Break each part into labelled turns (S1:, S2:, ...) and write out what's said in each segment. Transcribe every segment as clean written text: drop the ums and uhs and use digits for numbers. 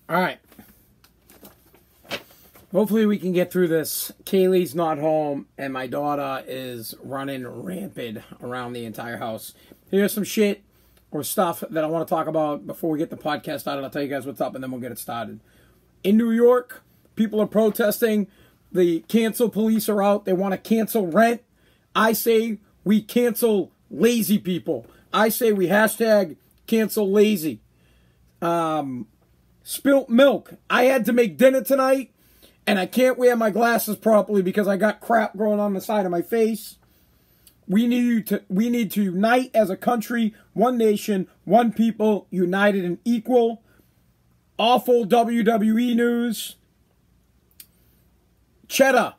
S1: All right. Hopefully we can get through this. Kaylee's not home, and my daughter is running rampant around the entire house. Here's some shit or stuff that I want to talk about before we get the podcast started. I'll tell you guys what's up, and then we'll get it started. In New York, people are protesting. The cancel police are out. They want to cancel rent. I say we cancel lazy people. I say we hashtag cancel lazy. Spilt milk. I had to make dinner tonight, and I can't wear my glasses properly because I got crap growing on the side of my face. We need to unite as a country, one nation, one people, united and equal. Awful WWE news. Cheddar,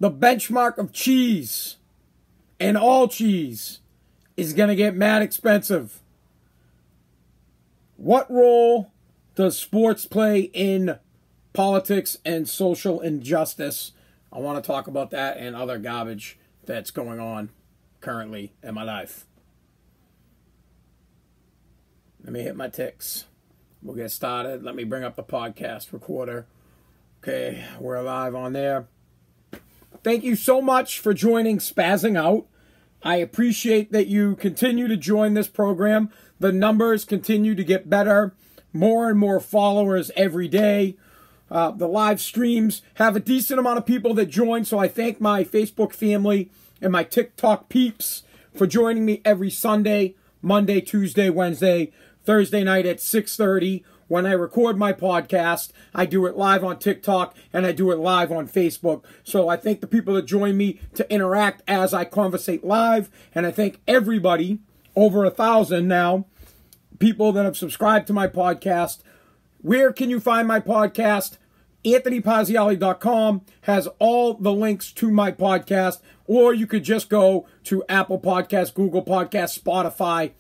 S1: the benchmark of cheese, and all cheese, is going to get mad expensive. What role does sports play in politics and social injustice? I want to talk about that and other garbage that's going on currently in my life. Let me hit my ticks. We'll get started. Let me bring up the podcast recorder. Okay, we're live on there. Thank you so much for joining Spaz'ing Out. I appreciate that you continue to join this program. The numbers continue to get better. More and more followers every day. The live streams have a decent amount of people that join, so I thank my Facebook family and my TikTok peeps for joining me every Sunday, Monday, Tuesday, Wednesday, Thursday night at 6:30. When I record my podcast, I do it live on TikTok and I do it live on Facebook. So I thank the people that join me to interact as I conversate live. And I thank everybody, over 1,000 now, people that have subscribed to my podcast. Where can you find my podcast? AnthonyPazziali.com has all the links to my podcast. Or you could just go to Apple Podcasts, Google Podcasts, Spotify,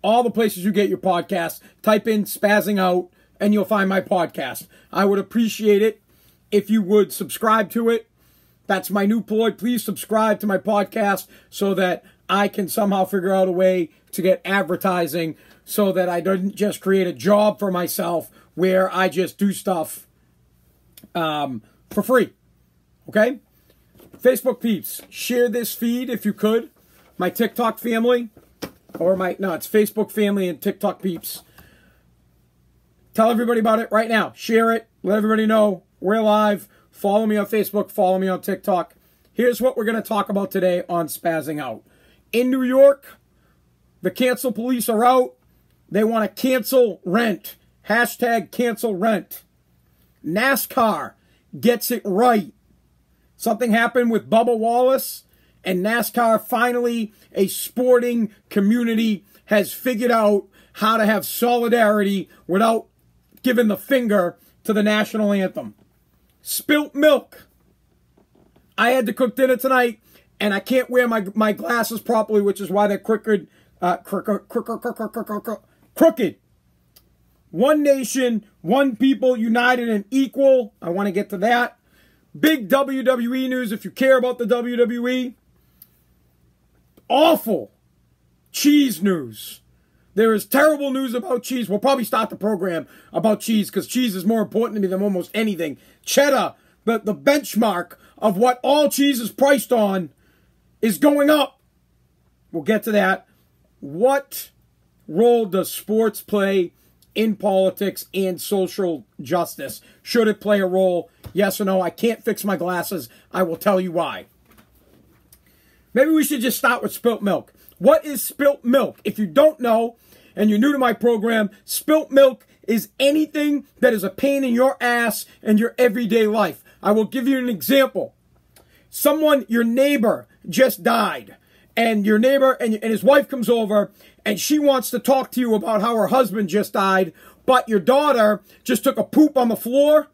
S1: all the places you get your podcasts. Type in Spaz'ing Out and you'll find my podcast. I would appreciate it if you would subscribe to it. That's my new ploy. Please subscribe to my podcast so that I can somehow figure out a way to get advertising so that I don't just create a job for myself where I just do stuff for free. Okay? Facebook peeps, share this feed if you could. My TikTok family. It's Facebook family and TikTok peeps. Tell everybody about it right now. Share it. Let everybody know we're live. Follow me on Facebook. Follow me on TikTok. Here's what we're going to talk about today on Spaz'ing Out. In New York, the cancel police are out. They want to cancel rent. Hashtag cancel rent. NASCAR gets it right. Something happened with Bubba Wallace. And NASCAR, finally, a sporting community, has figured out how to have solidarity without giving the finger to the national anthem. Spilt milk. I had to cook dinner tonight, and I can't wear my glasses properly, which is why they're crooked. One nation, one people, united and equal. I want to get to that. Big WWE news if you care about the WWE. Awful cheese news. There is terrible news about cheese. We'll probably start the program about cheese because cheese is more important to me than almost anything. Cheddar, the benchmark of what all cheese is priced on, is going up. We'll get to that. What role does sports play in politics and social justice? Should it play a role? Yes or no? I can't fix my glasses. I will tell you why. Maybe we should just start with spilt milk. What is spilt milk? If you don't know, and you're new to my program, spilt milk is anything that is a pain in your ass in your everyday life. I will give you an example. Your neighbor just died, and your neighbor and his wife comes over, and she wants to talk to you about how her husband just died, but your daughter just took a poop on the floor.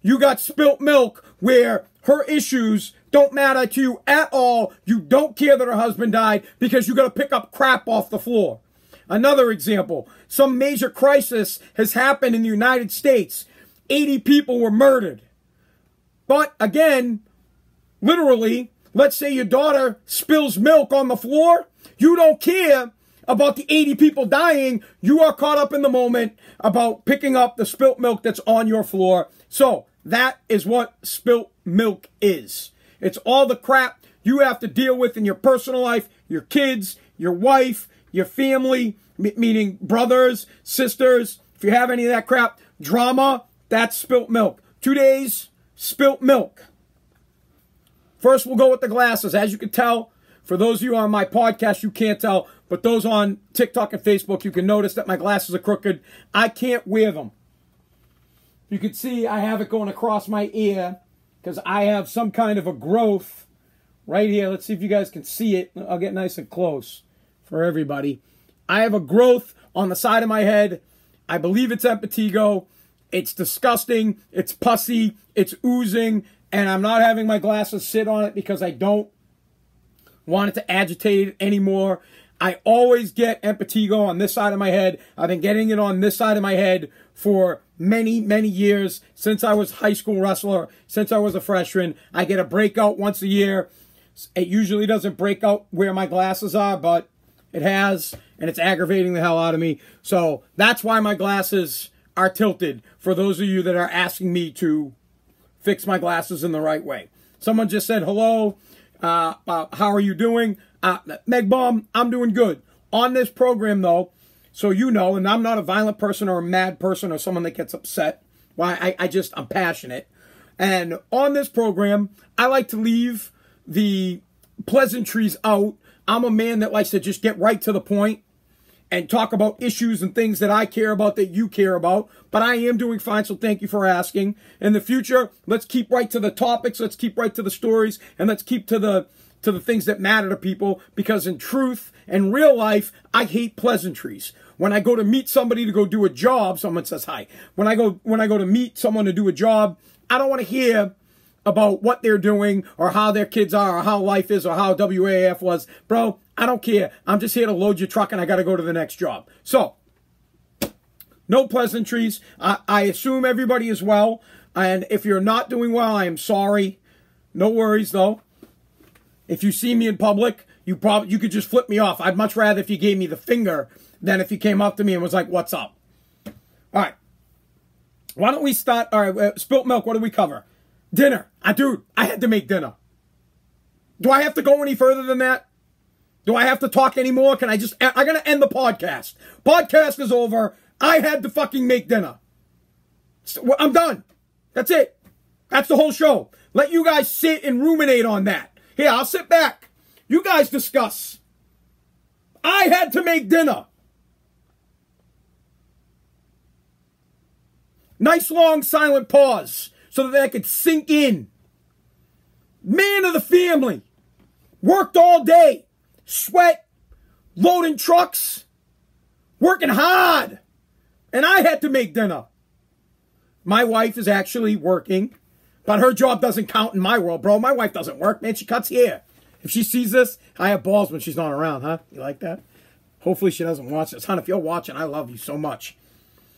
S1: You got spilt milk where her issues don't matter to you at all. You don't care that her husband died because you got to pick up crap off the floor. Another example, some major crisis has happened in the United States. 80 people were murdered. But again, literally, let's say your daughter spills milk on the floor. You don't care about the 80 people dying. You are caught up in the moment about picking up the spilt milk that's on your floor. So that is what spilt milk is. It's all the crap you have to deal with in your personal life, your kids, your wife, your family, meaning brothers, sisters. If you have any of that crap, drama, that's spilt milk. 2 days, spilt milk. First, we'll go with the glasses. As you can tell, for those of you on my podcast, you can't tell, but those on TikTok and Facebook, you can notice that my glasses are crooked. I can't wear them. You can see I have it going across my ear because I have some kind of a growth right here. Let's see if you guys can see it. I'll get nice and close for everybody. I have a growth on the side of my head. I believe it's impetigo. It's disgusting. It's pussy. It's oozing. And I'm not having my glasses sit on it because I don't want it to agitate it anymore. I always get impetigo on this side of my head. I've been getting it on this side of my head for many, many years. Since I was a high school wrestler, since I was a freshman. I get a breakout once a year. It usually doesn't break out where my glasses are, but it has, and it's aggravating the hell out of me. So that's why my glasses are tilted, for those of you that are asking me to fix my glasses in the right way. Someone just said, hello, how are you doing? Meg Bomb, I'm doing good. On this program, though, so you know, and I'm not a violent person or a mad person or someone that gets upset. Well, I'm passionate. And on this program, I like to leave the pleasantries out. I'm a man that likes to just get right to the point and talk about issues and things that I care about, that you care about. But I am doing fine, so thank you for asking. In the future, let's keep right to the topics, let's keep right to the stories, and let's keep to the things that matter to people, because in truth and real life, I hate pleasantries. When I go to meet somebody to go do a job, someone says hi. When I go to meet someone to do a job, I don't want to hear about what they're doing or how their kids are or how life is or how WAF was. Bro, I don't care. I'm just here to load your truck and I got to go to the next job. So, no pleasantries. I assume everybody is well. And if you're not doing well, I am sorry. No worries, though. If you see me in public, you could just flip me off. I'd much rather if you gave me the finger than if you came up to me and was like, what's up? All right. Why don't we start? All right, spilt milk, what do we cover? Dinner. Dude, I had to make dinner. Do I have to go any further than that? Do I have to talk anymore? I'm going to end the podcast. Podcast is over. I had to fucking make dinner. So, I'm done. That's it. That's the whole show. Let you guys sit and ruminate on that. Here, I'll sit back. You guys discuss. I had to make dinner. Nice long silent pause so that I could sink in. Man of the family. Worked all day. Sweat. Loading trucks. Working hard. And I had to make dinner. My wife is actually working, but her job doesn't count in my world, bro. My wife doesn't work, man. She cuts hair. If she sees this, I have balls when she's not around, huh? You like that? Hopefully she doesn't watch this. Hon, if you're watching, I love you so much.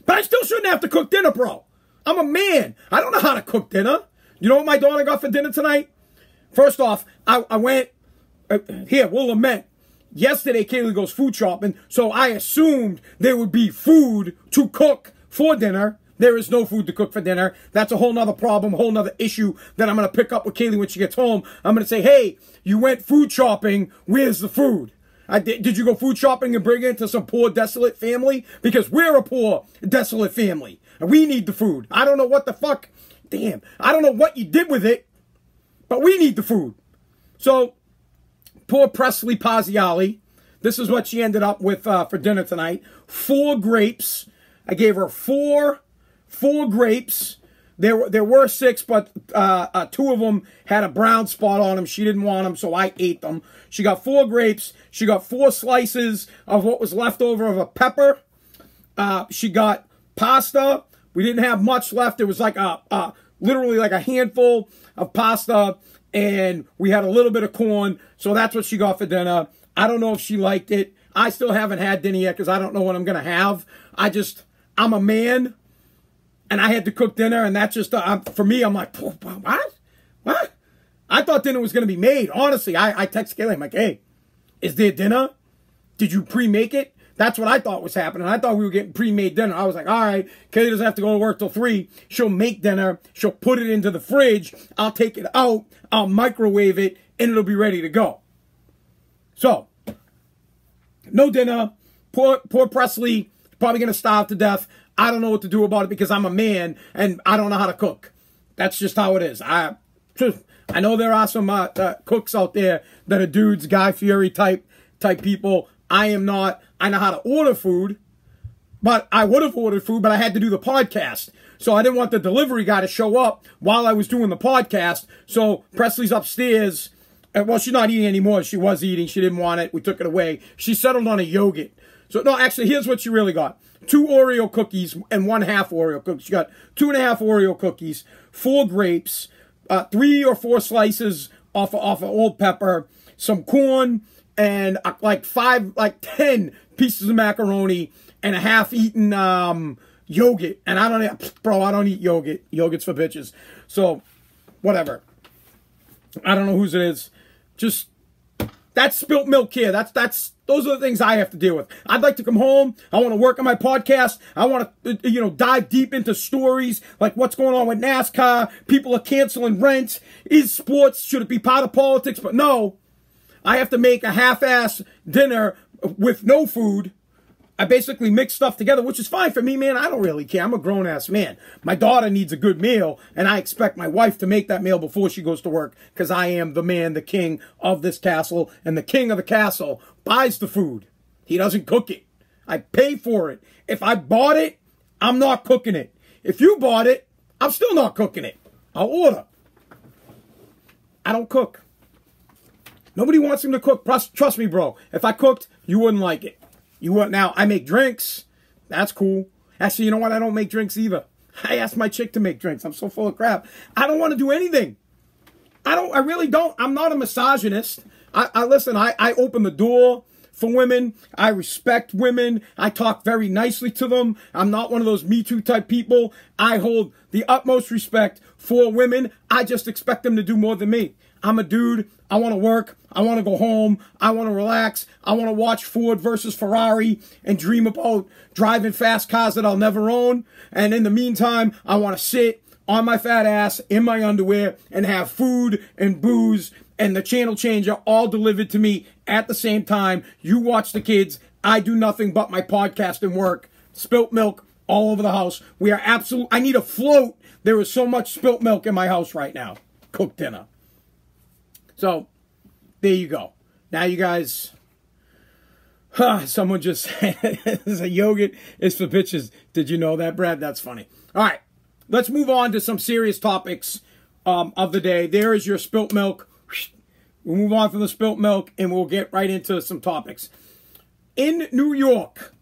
S1: But I still shouldn't have to cook dinner, bro. I'm a man. I don't know how to cook dinner. You know what my daughter got for dinner tonight? First off, I went, here, we'll lament. Yesterday, Kaylee goes food shopping, so I assumed there would be food to cook for dinner. There is no food to cook for dinner. That's a whole nother problem, a whole nother issue that I'm going to pick up with Kaylee when she gets home. I'm going to say, hey, you went food shopping. Where's the food? Did you go food shopping and bring it to some poor, desolate family? Because we're a poor, desolate family. And we need the food. I don't know what the fuck. Damn. I don't know what you did with it. But we need the food. So, poor Presley Paziali. This is what she ended up with for dinner tonight. 4 grapes. I gave her four grapes. There were 6, but 2 of them had a brown spot on them. She didn't want them, so I ate them. She got 4 grapes. She got 4 slices of what was left over of a pepper. She got pasta. We didn't have much left. It was like literally like a handful of pasta, and we had a little bit of corn. So that's what she got for dinner. I don't know if she liked it. I still haven't had dinner yet because I don't know what I'm going to have. I'm a man. And I had to cook dinner, and that's just, for me, I'm like, what? What? I thought dinner was going to be made. Honestly, I text Kaylee, I'm like, hey, is there dinner? Did you pre-make it? That's what I thought was happening. I thought we were getting pre-made dinner. I was like, all right, Kaylee doesn't have to go to work till 3. She'll make dinner. She'll put it into the fridge. I'll take it out. I'll microwave it, and it'll be ready to go. So, no dinner. Poor Presley, probably going to starve to death. I don't know what to do about it because I'm a man, and I don't know how to cook. That's just how it is. I know there are some cooks out there that are dudes, Guy Fieri type people. I am not. I know how to order food, but I would have ordered food, but I had to do the podcast. So I didn't want the delivery guy to show up while I was doing the podcast. So Presley's upstairs. Well, she's not eating anymore. She was eating. She didn't want it. We took it away. She settled on a yogurt. So, no, actually, here's what she really got. 2 Oreo cookies and 1/2 Oreo cookies. She got 2.5 Oreo cookies, 4 grapes, 3 or 4 slices off of old pepper, some corn, and like 10 pieces of macaroni and a half-eaten yogurt. And I don't eat yogurt. Yogurt's for bitches. So, whatever. I don't know whose it is. Just, that's spilt milk here. Those are the things I have to deal with. I'd like to come home. I want to work on my podcast. I want to, dive deep into stories like what's going on with NASCAR. People are canceling rent. Is sports, should it be part of politics? But no, I have to make a half-ass dinner with no food. I basically mix stuff together, which is fine for me, man. I don't really care. I'm a grown-ass man. My daughter needs a good meal, and I expect my wife to make that meal before she goes to work because I am the man, the king of this castle, and the king of the castle buys the food. He doesn't cook it. I pay for it. If I bought it, I'm not cooking it. If you bought it, I'm still not cooking it. I'll order. I don't cook. Nobody wants him to cook. Trust me, bro. If I cooked, you wouldn't like it. Now, I make drinks. That's cool. Actually, you know what? I don't make drinks either. I asked my chick to make drinks. I'm so full of crap. I don't want to do anything. I really don't. I'm not a misogynist. Listen, I open the door for women. I respect women. I talk very nicely to them. I'm not one of those Me Too type people. I hold the utmost respect for women. I just expect them to do more than me. I'm a dude. I want to work. I want to go home. I want to relax. I want to watch Ford versus Ferrari and dream about driving fast cars that I'll never own. And in the meantime, I want to sit on my fat ass in my underwear and have food and booze and the channel changer all delivered to me at the same time. You watch the kids. I do nothing but my podcast and work. Spilt milk all over the house. We are I need a float. There is so much spilt milk in my house right now. Cooked dinner. So, there you go. Now you guys, someone just said, a yogurt is for bitches. Did you know that, Brad? That's funny. All right, let's move on to some serious topics of the day. There is your spilt milk. We'll move on from the spilt milk, and we'll get right into some topics. In New York,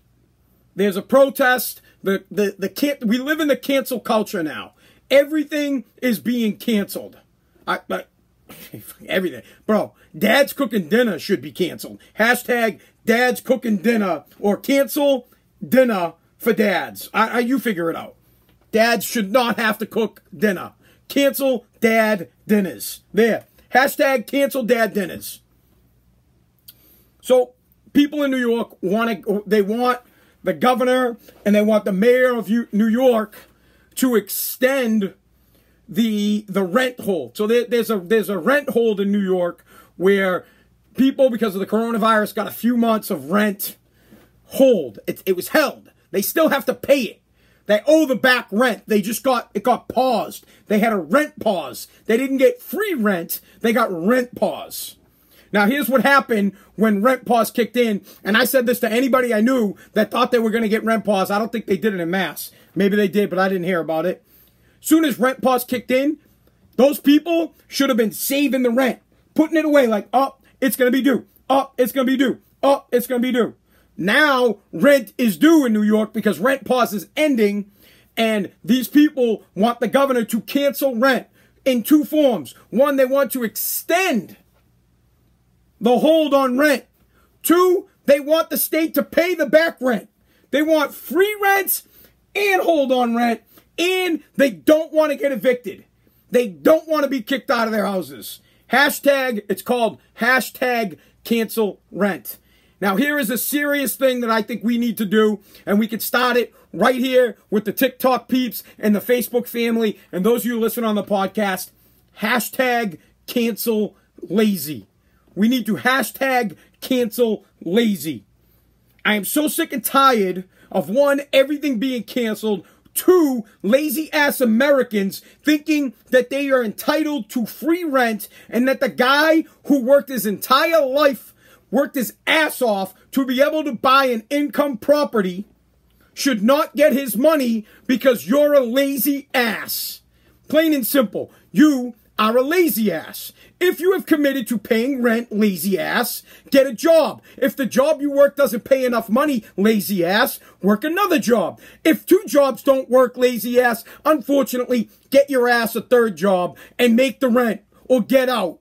S1: there's a protest. We live in the cancel culture now. Everything is being canceled. Everything. Bro, Dad's Cooking Dinner should be canceled. Hashtag Dad's Cooking Dinner or cancel dinner for dads. You figure it out. Dads should not have to cook dinner. Cancel dad dinners. There. Hashtag cancel dad dinners. So, people in New York want the governor and they want the mayor of New York to extend the rent hold. So there's a rent hold in New York where people, because of the coronavirus, got a few months of rent hold. It was held. They still have to pay it. They owe the back rent. It got paused. They had a rent pause. They didn't get free rent. They got rent pause. Now, here's what happened when rent pause kicked in. And I said this to anybody I knew that thought they were going to get rent pause. I don't think they did it en masse. Maybe they did, but I didn't hear about it. Soon as rent pause kicked in, those people should have been saving the rent, putting it away like, it's going to be due. It's going to be due. It's going to be due. Now, rent is due in New York because rent pause is ending, and these people want the governor to cancel rent in 2 forms. 1, they want to extend the hold on rent. 2, they want the state to pay the back rent. They want free rent and hold on rent. And they don't want to get evicted. They don't want to be kicked out of their houses. It's called hashtag cancel rent. Now, here is a serious thing that I think we need to do, and we can start it right here with the TikTok peeps and the Facebook family, and those of you who listen on the podcast. Hashtag cancel lazy. We need to hashtag cancel lazy. I am so sick and tired of, one, everything being canceled, two, lazy ass Americans thinking that they are entitled to free rent and that the guy who worked his entire life, worked his ass off to be able to buy an income property should not get his money because you're a lazy ass. Plain and simple. You are a lazy ass. If you have committed to paying rent, lazy ass, get a job. If the job you work doesn't pay enough money, lazy ass, work another job. If two jobs don't work, lazy ass, unfortunately, get your ass a third job and make the rent or get out.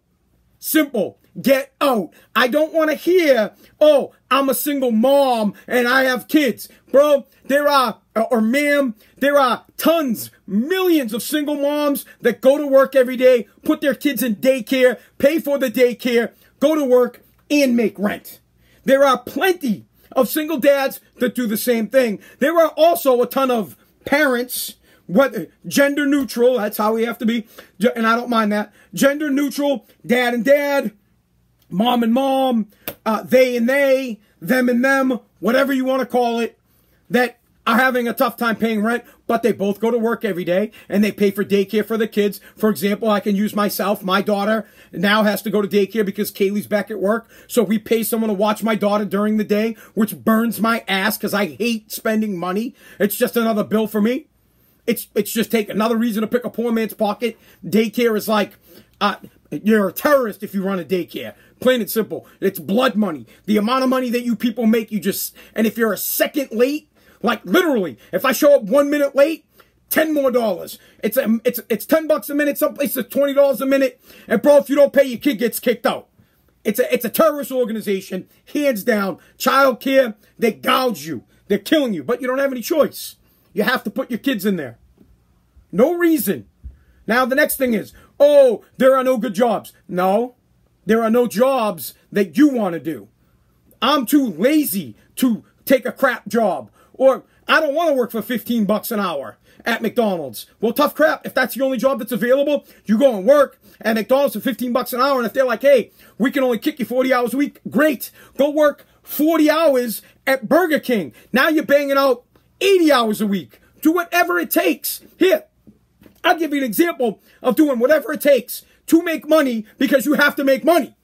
S1: Simple. Get out. I don't want to hear, oh, I'm a single mom and I have kids. Bro, there are, or ma'am, there are tons, millions of single moms that go to work every day, put their kids in daycare, pay for the daycare, go to work, and make rent. There are plenty of single dads that do the same thing. There are also a ton of parents, what, gender neutral, that's how we have to be, and I don't mind that, gender neutral, dad and dad, mom and mom, they and they, them and them, whatever you want to call it, that are having a tough time paying rent, but they both go to work every day and they pay for daycare for the kids. For example, I can use myself. My daughter now has to go to daycare because Kaylee's back at work. So we pay someone to watch my daughter during the day, which burns my ass because I hate spending money. It's just another bill for me. It's just take another reason to pick a poor man's pocket. Daycare is like, you're a terrorist if you run a daycare. Plain and simple. It's blood money. The amount of money that you people make, and if you're a second late, like literally, if I show up 1 minute late, $10 more. It's $10 a minute. Some places $20 a minute. And bro, if you don't pay, your kid gets kicked out. It's a terrorist organization, hands down. Child care, they gouge you. They're killing you, but you don't have any choice. You have to put your kids in there. No reason. Now the next thing is, oh, there are no good jobs. No, there are no jobs that you want to do. I'm too lazy to take a crap job. Or I don't want to work for $15 an hour at McDonald's. Well, tough crap. If that's the only job that's available, you go and work at McDonald's for $15 an hour. And if they're like, hey, we can only kick you 40 hours a week, great. Go work 40 hours at Burger King. Now you're banging out 80 hours a week. Do whatever it takes. Here, I'll give you an example of doing whatever it takes to make money because you have to make money.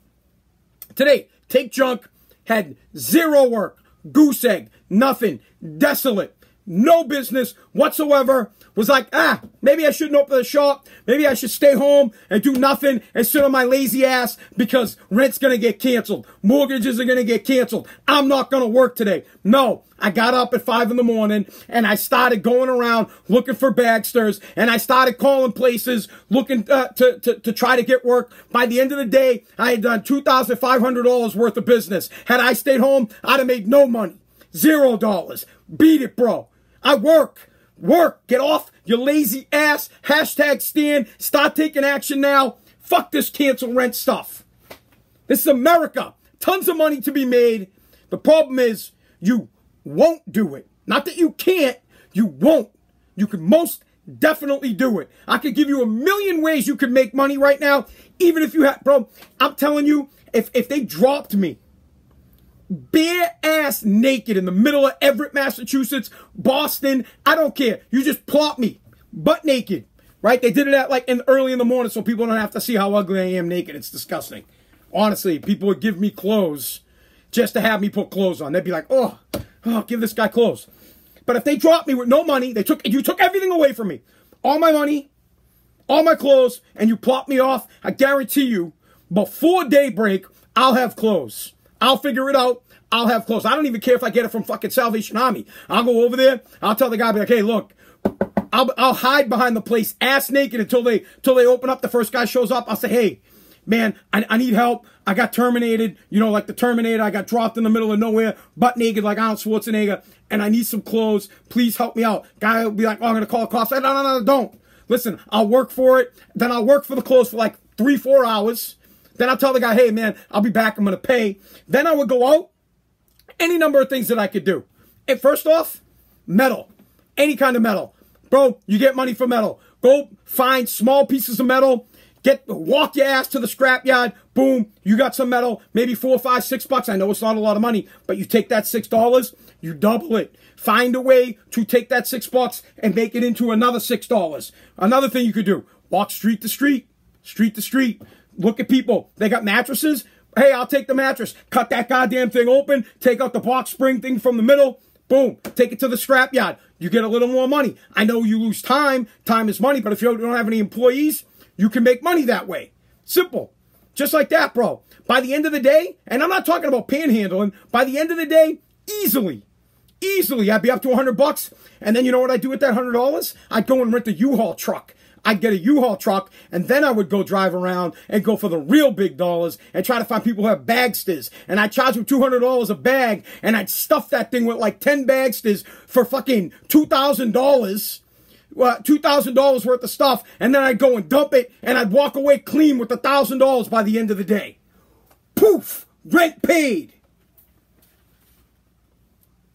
S1: Today, Take Junk had zero work. Goose egg, nothing, desolate, no business whatsoever. Was like, maybe I shouldn't open the shop. Maybe I should stay home and do nothing and sit on my lazy ass because rent's going to get canceled. Mortgages are going to get canceled. I'm not going to work today. No, I got up at 5 in the morning and I started going around looking for bagsters and I started calling places looking to try to get work. By the end of the day, I had done $2,500 worth of business. Had I stayed home, I'd have made no money. $0. Beat it, bro. I work. Work. Get off your lazy ass. Hashtag Stan. Start taking action now. Fuck this cancel rent stuff. This is America. Tons of money to be made. The problem is you won't do it. Not that you can't. You won't. You can most definitely do it. I could give you a million ways you could make money right now. Even if you have, bro, I'm telling you, if they dropped me bare ass naked in the middle of Everett, Massachusetts, Boston, I don't care. You just plop me butt naked, right? They did it at like early in the morning so people don't have to see how ugly I am naked. It's disgusting. Honestly, people would give me clothes just to have me put clothes on. They'd be like, oh, give this guy clothes. But if they dropped me with no money, you took everything away from me. All my money, all my clothes, and you plop me off, I guarantee you, before daybreak, I'll have clothes. I'll figure it out. I'll have clothes. I don't even care if I get it from fucking Salvation Army. I'll go over there. I'll tell the guy, be like, hey, look, I'll hide behind the place ass naked until they open up. The first guy shows up. I'll say, hey, man, I need help. I got terminated. You know, like the Terminator. I got dropped in the middle of nowhere, butt naked like Arnold Schwarzenegger, and I need some clothes. Please help me out. Guy will be like, oh, I'm going to call cops. No, don't. Listen, I'll work for it. Then I'll work for the clothes for like 3-4 hours. Then I'll tell the guy, hey, man, I'll be back. I'm going to pay. Then I would go out Any number of things that I could do. And first off, metal. Any kind of metal. Bro, you get money for metal. Go find small pieces of metal. Walk your ass to the scrapyard. Boom, you got some metal. Maybe $4, $5, $6. I know it's not a lot of money, but you take that $6, you double it. Find a way to take that $6 and make it into another $6. Another thing you could do, walk street to street, street to street. Look at people. They got mattresses. Hey, I'll take the mattress. Cut that goddamn thing open. Take out the box spring thing from the middle. Boom. Take it to the scrapyard. You get a little more money. I know you lose time. Time is money. But if you don't have any employees, you can make money that way. Simple. Just like that, bro. By the end of the day, and I'm not talking about panhandling, by the end of the day, easily, I'd be up to $100. And then you know what I'd do with that $100? I'd go and rent a U-Haul truck. I'd get a U-Haul truck, and then I would go drive around and go for the real big dollars and try to find people who have bagsters. And I'd charge them $200 a bag, and I'd stuff that thing with like 10 bagsters for fucking $2,000. $2,000 worth of stuff, and then I'd go and dump it, and I'd walk away clean with $1,000 by the end of the day. Poof! Rent paid.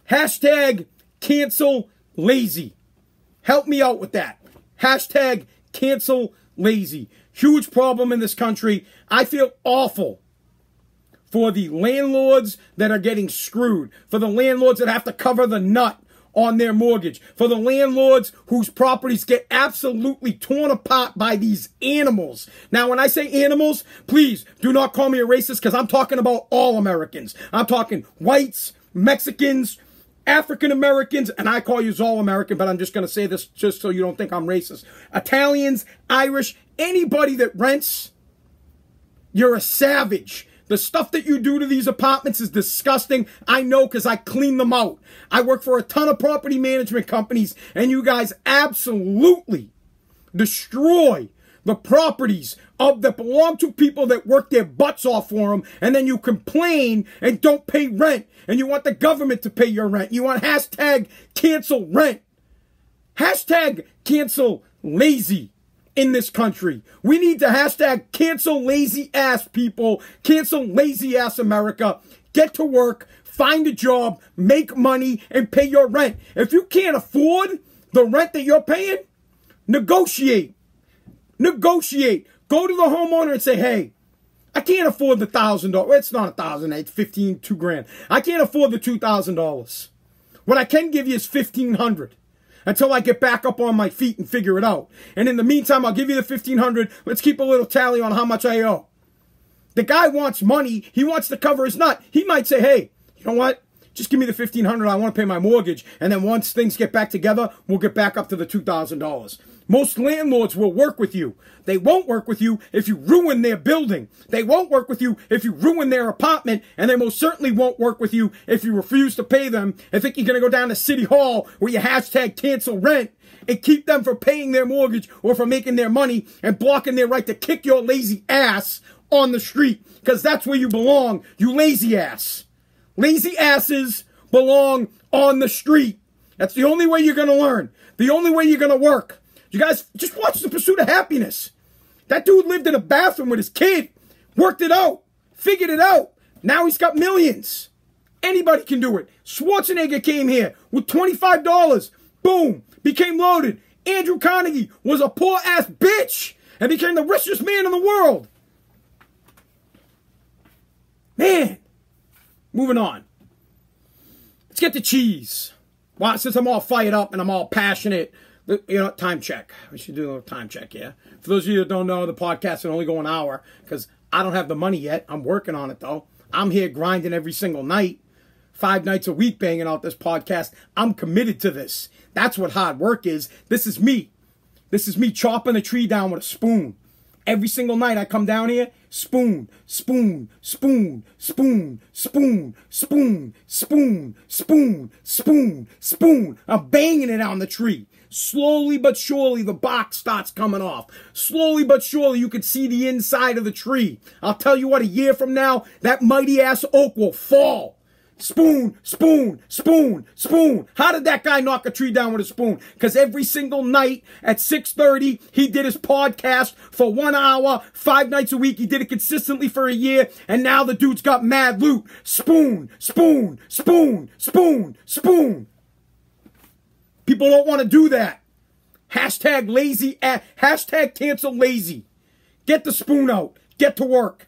S1: Hashtag cancel lazy. Help me out with that. Hashtag cancel lazy. Huge problem in this country. I feel awful for the landlords that are getting screwed, for the landlords that have to cover the nut on their mortgage, for the landlords whose properties get absolutely torn apart by these animals. Now, when I say animals, please do not call me a racist, because I'm talking about all Americans. I'm talking whites, Mexicans, African Americans, and I call you all American, but I'm just going to say this just so you don't think I'm racist. Italians, Irish, anybody that rents, you're a savage. The stuff that you do to these apartments is disgusting. I know, because I clean them out. I work for a ton of property management companies, and you guys absolutely destroy the properties that belong to people that work their butts off for them, and then you complain and don't pay rent, and you want the government to pay your rent. You want hashtag cancel rent. Hashtag cancel lazy. In this country, we need to hashtag cancel lazy ass people, cancel lazy ass America. Get to work, find a job, make money, and pay your rent. If you can't afford the rent that you're paying, negotiate. Negotiate. Go to the homeowner and say, hey, I can't afford the $1,000. It's not $1,000, it's $2,000. I can't afford the $2,000. What I can give you is $1,500. Until I get back up on my feet and figure it out. And in the meantime, I'll give you the $1,500. Let's keep a little tally on how much I owe. The guy wants money. He wants to cover his nut. He might say, hey, you know what? Just give me the $1,500. I want to pay my mortgage. And then once things get back together, we'll get back up to the $2,000. Most landlords will work with you. They won't work with you if you ruin their building. They won't work with you if you ruin their apartment. And they most certainly won't work with you if you refuse to pay them and think you're going to go down to City Hall where you hashtag cancel rent and keep them from paying their mortgage or from making their money and blocking their right to kick your lazy ass on the street. Because that's where you belong, you lazy ass. Lazy asses belong on the street. That's the only way you're going to learn. The only way you're going to work. You guys, just watch The Pursuit of Happiness. That dude lived in a bathroom with his kid, worked it out, figured it out. Now he's got millions. Anybody can do it. Schwarzenegger came here with $25. Boom. Became loaded. Andrew Carnegie was a poor-ass bitch and became the richest man in the world. Man. Moving on. Let's get to cheese. Well, since I'm all fired up and I'm all passionate, you know, time check. We should do a little time check, yeah? For those of you that don't know, the podcast can only go an hour because I don't have the money yet. I'm working on it, though. I'm here grinding every single night, 5 nights a week banging out this podcast. I'm committed to this. That's what hard work is. This is me. This is me chopping a tree down with a spoon. Every single night I come down here, spoon, spoon, spoon, spoon, spoon, spoon, spoon, spoon, spoon, spoon. I'm banging it on the tree. Slowly but surely, the bark starts coming off. Slowly but surely, you can see the inside of the tree. I'll tell you what, a year from now, that mighty-ass oak will fall. Spoon, spoon, spoon, spoon. How did that guy knock a tree down with a spoon? Because every single night at 6:30, he did his podcast for 1 hour, 5 nights a week. He did it consistently for a year, and now the dude's got mad loot. Spoon, spoon, spoon, spoon, spoon. People don't want to do that. Hashtag lazy, hashtag cancel lazy. Get the spoon out. Get to work.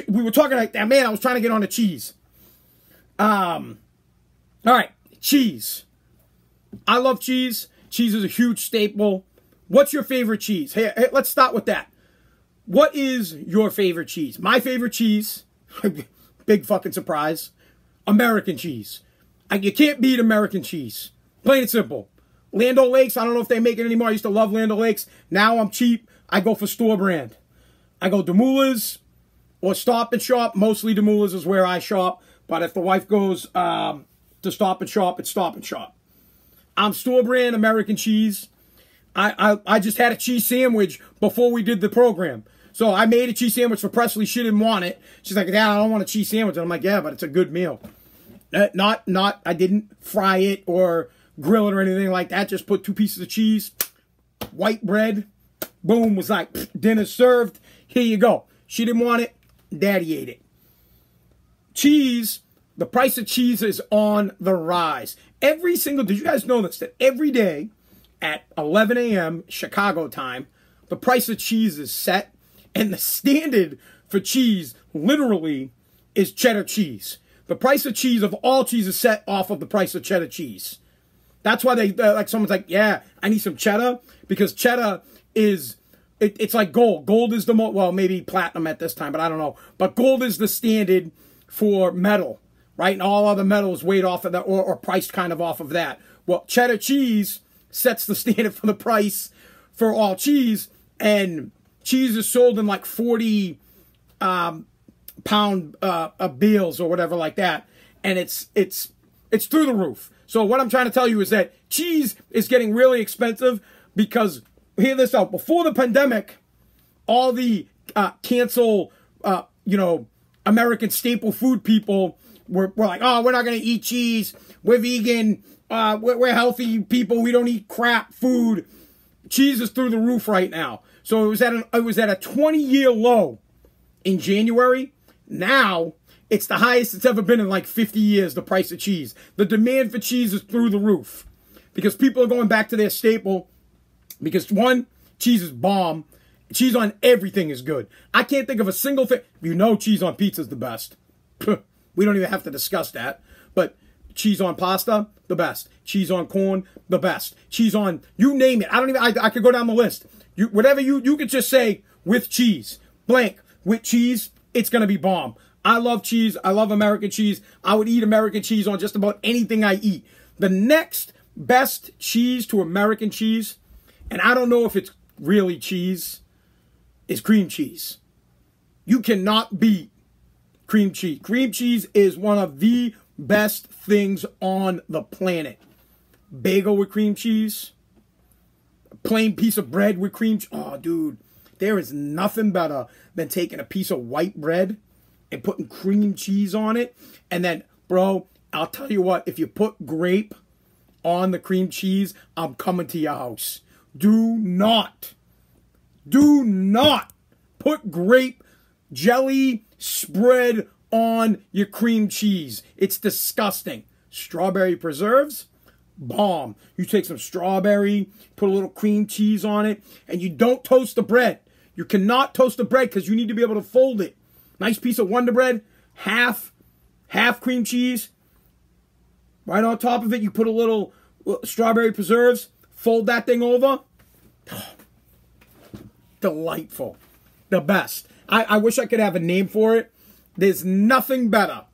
S1: We were talking like that, man, I was trying to get on the cheese. All right, cheese. I love cheese. Cheese is a huge staple. What's your favorite cheese? Hey, let's start with that. What is your favorite cheese? My favorite cheese, big fucking surprise, American cheese. You can't beat American cheese. Plain and simple. Land O'Lakes, I don't know if they make it anymore. I used to love Land O'Lakes. Now I'm cheap. I go for store brand. I go Demoulas or Stop and Shop. Mostly Demoulas is where I shop. But if the wife goes to Stop and Shop, it's Stop and Shop. I'm store brand American cheese. I just had a cheese sandwich before we did the program. So I made a cheese sandwich for Presley. She didn't want it. She's like, Dad, I don't want a cheese sandwich. And I'm like, yeah, but it's a good meal. I didn't fry it or grill it or anything like that. Just put 2 pieces of cheese, white bread. Boom, was like, dinner served. Here you go. She didn't want it. Daddy ate it. Cheese, the price of cheese is on the rise. Did you guys know this? That every day at 11 a.m. Chicago time, the price of cheese is set. And the standard for cheese, literally, is cheddar cheese. The price of cheese of all cheese is set off of the price of cheddar cheese. That's why someone's like, yeah, I need some cheddar. Because cheddar is, it's like gold. Gold is the most, well, maybe platinum at this time, but I don't know. But gold is the standard for metal, right? And all other metals weighed off of that or priced kind of off of that. Well, cheddar cheese sets the standard for the price for all cheese. And cheese is sold in like 40 pound bales or whatever like that. And it's through the roof. So what I'm trying to tell you is that cheese is getting really expensive because, hear this out, before the pandemic, all the cancel, American staple food people were like, oh, we're not going to eat cheese. We're vegan. We're healthy people. We don't eat crap food. Cheese is through the roof right now. So it was at a 20-year low in January. Now it's the highest it's ever been in like 50 years, the price of cheese. The demand for cheese is through the roof because people are going back to their staple because, one, cheese is bomb. Cheese on everything is good. I can't think of a single thing. Cheese on pizza is the best. We don't even have to discuss that. But cheese on pasta, the best. Cheese on corn, the best. Cheese on, you name it. I could go down the list. Whatever you could just say with cheese. Blank. With cheese, it's going to be bomb. I love cheese. I love American cheese. I would eat American cheese on just about anything I eat. The next best cheese to American cheese, and I don't know if it's really cheese, is cream cheese. You cannot beat cream cheese. Cream cheese is one of the best things on the planet. Bagel with cream cheese. Plain piece of bread with cream cheese. Oh, dude. There is nothing better than taking a piece of white bread and putting cream cheese on it. And then, bro, I'll tell you what. If you put grape on the cream cheese, I'm coming to your house. Do not put grape jelly spread on your cream cheese. It's disgusting. Strawberry preserves, bomb. You take some strawberry, put a little cream cheese on it, and you don't toast the bread. You cannot toast the bread because you need to be able to fold it. Nice piece of Wonder Bread, half cream cheese. Right on top of it, you put a little strawberry preserves, fold that thing over. Delightful. The best. I wish I could have a name for it. There's nothing better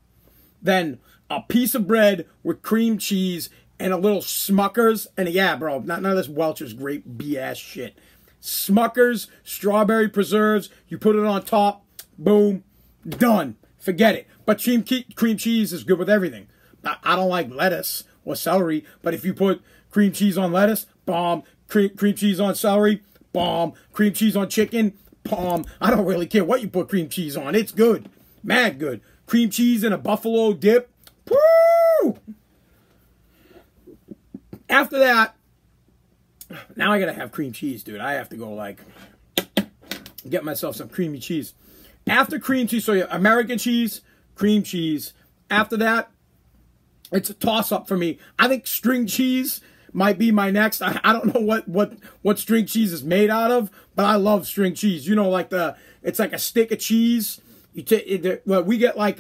S1: than a piece of bread with cream cheese and a little Smucker's. And yeah, bro, none of this Welch's grape BS shit. Smucker's, strawberry preserves. You put it on top. Boom. Done. Forget it. But cream cheese is good with everything. I don't like lettuce or celery. But if you put cream cheese on lettuce, bomb. Cream cheese on celery, bomb. Cream cheese on chicken, bomb. I don't really care what you put cream cheese on. It's good. Mad good. Cream cheese in a buffalo dip, Woo! After that, now I gotta have cream cheese, dude. I have to go, like, get myself some creamy cheese. After cream cheese, so you have American cheese, cream cheese. After that, it's a toss-up for me. I think string cheese might be my next. I don't know what string cheese is made out of, but I love string cheese. You know, like it's like a stick of cheese. You take well, we get like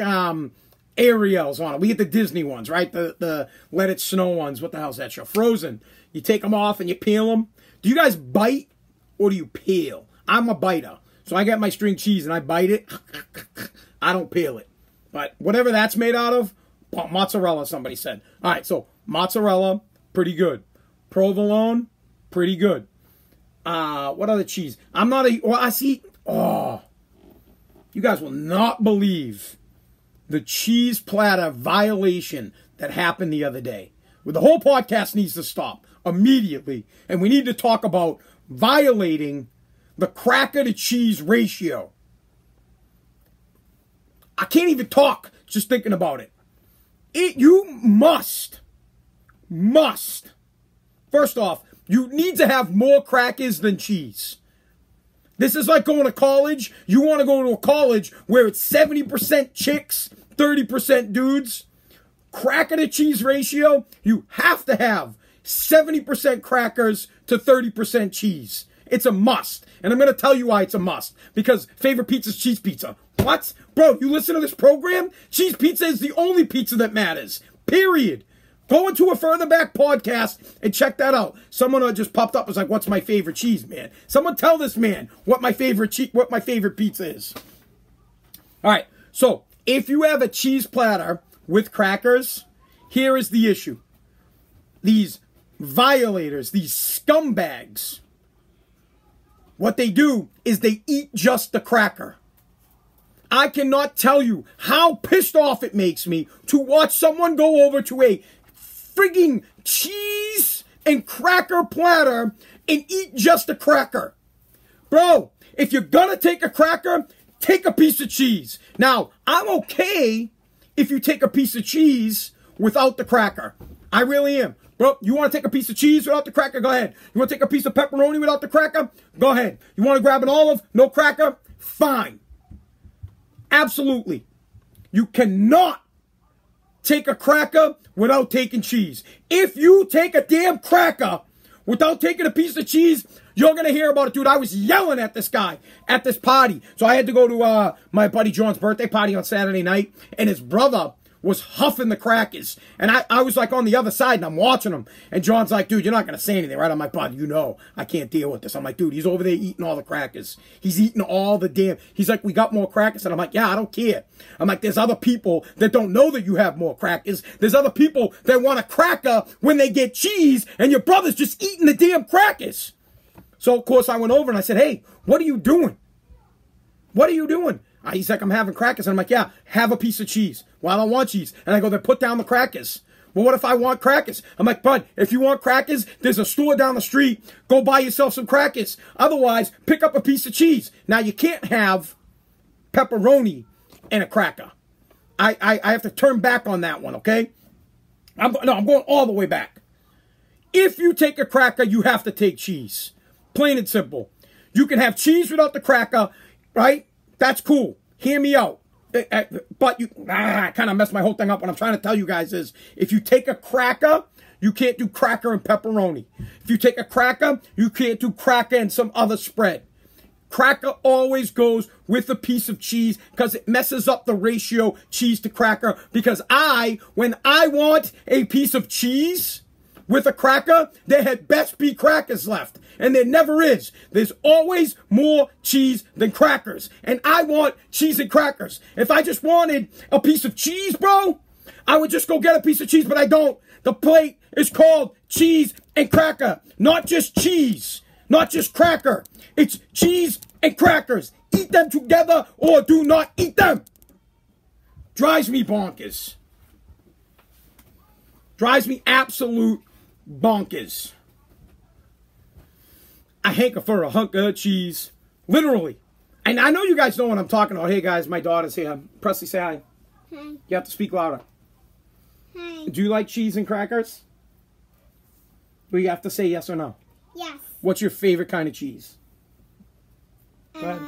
S1: Ariel's on it. We get the Disney ones, right? The Let It Snow ones. What the hell's that show? Frozen. You take them off and you peel them. Do you guys bite or do you peel? I'm a biter, so I get my string cheese and I bite it. I don't peel it, but whatever that's made out of. Mozzarella, somebody said. All right, so mozzarella, pretty good. Provolone, pretty good. What other cheese? I'm not a... Well, I see... Oh. You guys will not believe the cheese platter violation that happened the other day. Well, the whole podcast needs to stop immediately. And we need to talk about violating the cracker to cheese ratio. I can't even talk just thinking about it. You must, first off, you need to have more crackers than cheese. This is like going to college. You want to go to a college where it's 70% chicks, 30% dudes. Cracker to cheese ratio, you have to have 70% crackers to 30% cheese. It's a must. And I'm going to tell you why it's a must. Because favorite pizza is cheese pizza. What? Bro, you listen to this program? Cheese pizza is the only pizza that matters. Period. Go into a Further Back podcast and check that out. Someone just popped up and was like, what's my favorite cheese, man? Someone tell this man what my favorite pizza is. All right. So, if you have a cheese platter with crackers, here is the issue. These violators, these scumbags, what they do is they eat just the cracker. I cannot tell you how pissed off it makes me to watch someone go over to a frigging cheese and cracker platter and eat just a cracker. Bro, if you're gonna take a cracker, take a piece of cheese. Now, I'm okay if you take a piece of cheese without the cracker. I really am. Bro, you want to take a piece of cheese without the cracker? Go ahead. You want to take a piece of pepperoni without the cracker? Go ahead. You want to grab an olive? No cracker? Fine. Absolutely. You cannot take a cracker without taking cheese. If you take a damn cracker without taking a piece of cheese, you're going to hear about it, dude. I was yelling at this guy at this party. So I had to go to my buddy John's birthday party on Saturday night, and his brother was huffing the crackers. And I was like on the other side, and I'm watching him. And John's like, dude, you're not going to say anything, right? I'm like, bud, you know I can't deal with this. I'm like, dude, he's over there eating all the crackers. He's eating all the damn... He's like, we got more crackers. And I'm like, yeah, I don't care. I'm like, there's other people that don't know that you have more crackers. There's other people that want a cracker when they get cheese, and your brother's just eating the damn crackers. So, of course, I went over and I said, hey, what are you doing? What are you doing? He's like, I'm having crackers. And I'm like, yeah, have a piece of cheese. Well, I don't want cheese. And I go, then put down the crackers. Well, what if I want crackers? I'm like, bud, if you want crackers, there's a store down the street. Go buy yourself some crackers. Otherwise, pick up a piece of cheese. Now, you can't have pepperoni and a cracker. I have to turn back on that one, okay? I'm going all the way back. If you take a cracker, you have to take cheese. Plain and simple. You can have cheese without the cracker, right? That's cool. Hear me out. But you kind of messed my whole thing up. What I'm trying to tell you guys is, if you take a cracker, you can't do cracker and pepperoni. If you take a cracker, you can't do cracker and some other spread. Cracker always goes with a piece of cheese because it messes up the ratio cheese to cracker. Because when I want a piece of cheese with a cracker, there had best be crackers left. And there never is. There's always more cheese than crackers. And I want cheese and crackers. If I just wanted a piece of cheese, bro, I would just go get a piece of cheese, but I don't. The plate is called cheese and cracker. Not just cheese. Not just cracker. It's cheese and crackers. Eat them together or do not eat them. Drives me bonkers. Drives me absolute bonkers. I hanker for a hunk of cheese. Literally. And I know you guys know what I'm talking about. Hey, guys, my daughter's here. Presley, say hi. Hi. You have to speak louder.
S2: Hi.
S1: Do you like cheese and crackers? We have to say yes or no.
S2: Yes.
S1: What's your favorite kind of cheese? Go ahead.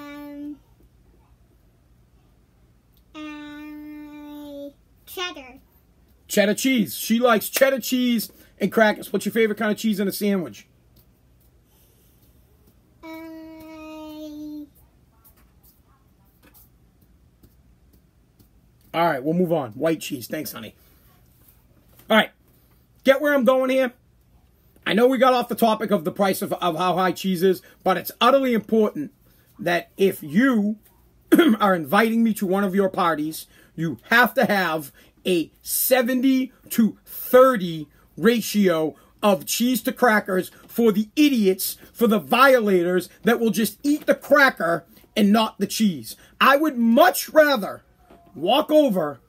S2: Cheddar.
S1: Cheddar cheese. She likes cheddar cheese and crackers. What's your favorite kind of cheese in a sandwich? All right, we'll move on. White cheese. Thanks, honey. All right. Get where I'm going here? I know we got off the topic of the price of how high cheese is, but it's utterly important that if you are inviting me to one of your parties, you have to have a 70 to 30 ratio of cheese to crackers for the idiots, for the violators that will just eat the cracker and not the cheese. I would much rather walk over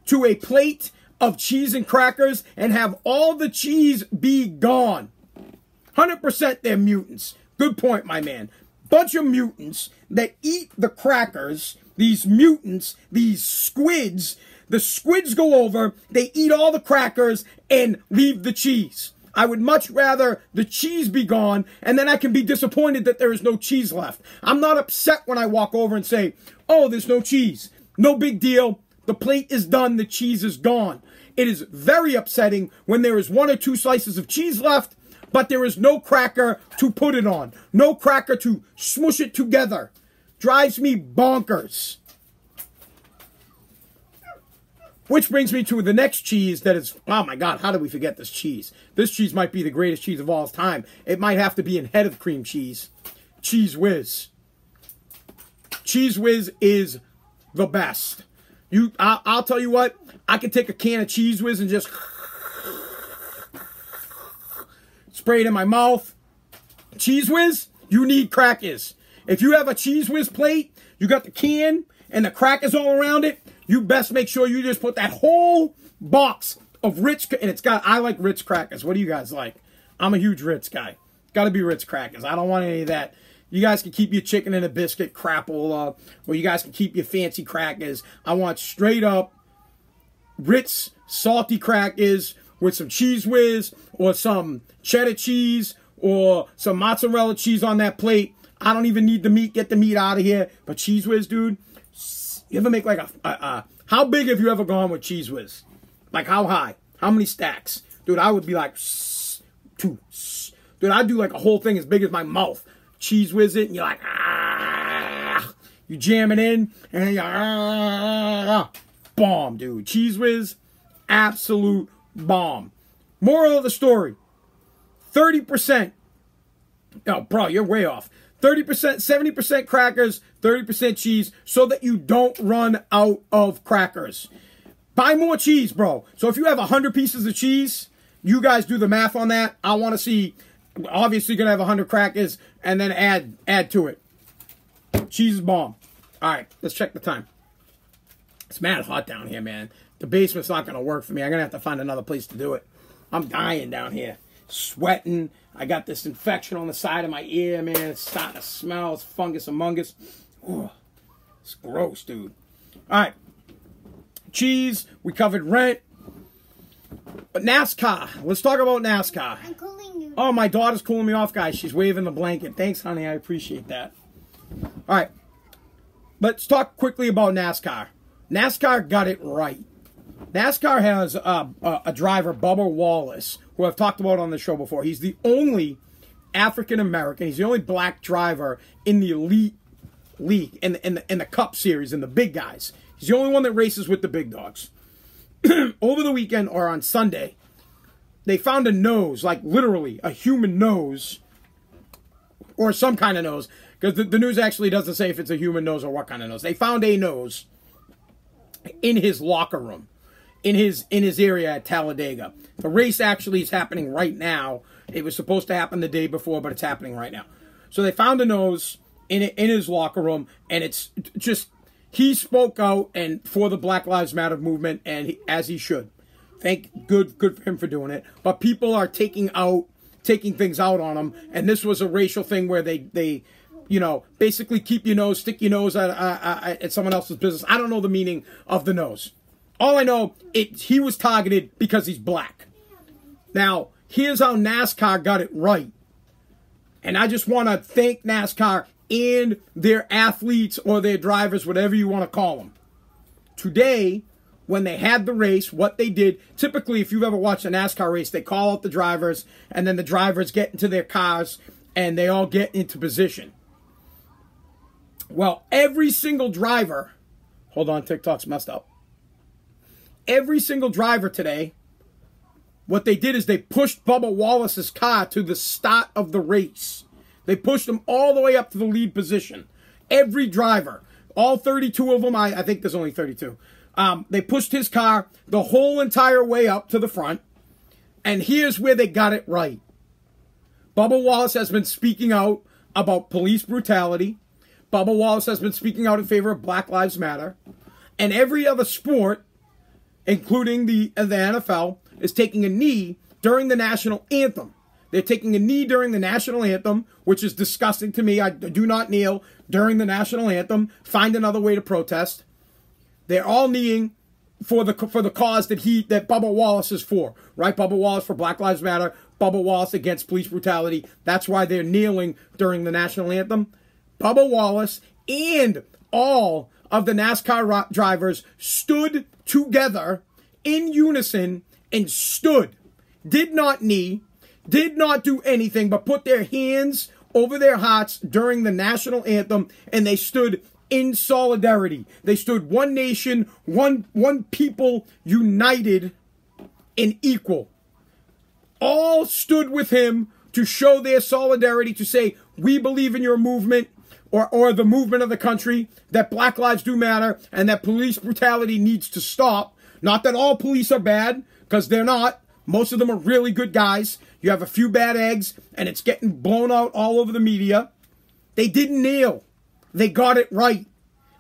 S1: to a plate of cheese and crackers and have all the cheese be gone. 100% they're mutants. Good point, my man. Bunch of mutants that eat the crackers. These mutants, these squids. The squids go over, they eat all the crackers and leave the cheese. I would much rather the cheese be gone, and then I can be disappointed that there is no cheese left. I'm not upset when I walk over and say, oh, there's no cheese. No big deal. The plate is done. The cheese is gone. It is very upsetting when there is 1 or 2 slices of cheese left, but there is no cracker to put it on. No cracker to smush it together. Drives me bonkers. Which brings me to the next cheese that is, oh my God, how did we forget this cheese? This cheese might be the greatest cheese of all time. It might have to be in head of cream cheese. Cheese Whiz. Cheese Whiz is the best. I'll tell you what, I could take a can of Cheese Whiz and just spray it in my mouth. Cheese Whiz, you need crackers. If you have a Cheese Whiz plate, you got the can and the crackers all around it, you best make sure you just put that whole box of Ritz, and I like Ritz crackers. What do you guys like? I'm a huge Ritz guy. Got to be Ritz crackers. I don't want any of that. You guys can keep your chicken and a biscuit crapola, or you guys can keep your fancy crackers. I want straight up Ritz salty crackers with some Cheese Whiz or some cheddar cheese or some mozzarella cheese on that plate. I don't even need the meat. Get the meat out of here. But Cheese Whiz, dude, you ever make like how big have you ever gone with Cheese Whiz? Like how high? How many stacks? Dude, I would be like 2. Dude, I'd do like a whole thing as big as my mouth. Cheese Whiz it, and you're like, you jam it in, and then you bomb, dude. Cheese Whiz, absolute bomb. Moral of the story, 30%. Oh, bro, you're way off. 30%, 70% crackers, 30% cheese, so that you don't run out of crackers. Buy more cheese, bro. So if you have 100 pieces of cheese, you guys do the math on that. I want to see, obviously going to have 100 crackers, and then add to it. Cheese is bomb. All right, let's check the time. It's mad hot down here, man. The basement's not going to work for me. I'm going to have to find another place to do it. I'm dying down here. Sweating. I got this infection on the side of my ear, man. It's starting to smell. It's fungus among us. Oh, it's gross, dude. All right. Cheese. We covered rent. But NASCAR. Let's talk about NASCAR.
S2: I'm cooling you.
S1: Oh, my daughter's cooling me off, guys. She's waving the blanket. Thanks, honey. I appreciate that. All right. Let's talk quickly about NASCAR. NASCAR got it right. NASCAR has a driver, Bubba Wallace, who I've talked about on the show before. He's the only African-American. He's the only black driver in the elite league, in the Cup Series, in the big guys. He's the only one that races with the big dogs. Over the weekend, or on Sunday, they found a nose, like literally a human nose, or some kind of nose, because the news actually doesn't say if it's a human nose or what kind of nose. They found a nose in his locker room, in his area at Talladega. The race actually is happening right now. It was supposed to happen the day before, but it's happening right now. So they found a nose in his locker room, and it's just, he spoke out and for the Black Lives Matter movement, and as he should. Good for him for doing it. But people are taking things out on him, and this was a racial thing where they basically keep your nose, stick your nose at someone else's business. I don't know the meaning of the nose. All I know, he was targeted because he's black. Now, here's how NASCAR got it right. And I just want to thank NASCAR and their athletes or their drivers, whatever you want to call them. Today, when they had the race, what they did, typically if you've ever watched a NASCAR race, they call out the drivers, and then the drivers get into their cars, and they all get into position. Well, every single driver, hold on, TikTok's messed up. Every single driver today, what they did is they pushed Bubba Wallace's car to the start of the race. They pushed him all the way up to the lead position. Every driver, all 32 of them, I think there's only 32. They pushed his car the whole entire way up to the front. And here's where they got it right. Bubba Wallace has been speaking out about police brutality. Bubba Wallace has been speaking out in favor of Black Lives Matter. And every other sport, including the NFL, is taking a knee during the national anthem. They're taking a knee during the national anthem, which is disgusting to me. I do not kneel during the national anthem. Find another way to protest. They're all kneeling for the cause that Bubba Wallace is for, right? Bubba Wallace for Black Lives Matter. Bubba Wallace against police brutality. That's why they're kneeling during the national anthem. Bubba Wallace and all of the NASCAR drivers stood together in unison and stood, did not knee, did not do anything but put their hands over their hearts during the national anthem, and they stood in solidarity. They stood one nation, one people, united and equal. All stood with him to show their solidarity, to say, we believe in your movement, or the movement of the country, that Black lives do matter, and that police brutality needs to stop. Not that all police are bad, because they're not. Most of them are really good guys. You have a few bad eggs, and it's getting blown out all over the media. They didn't kneel. They got it right.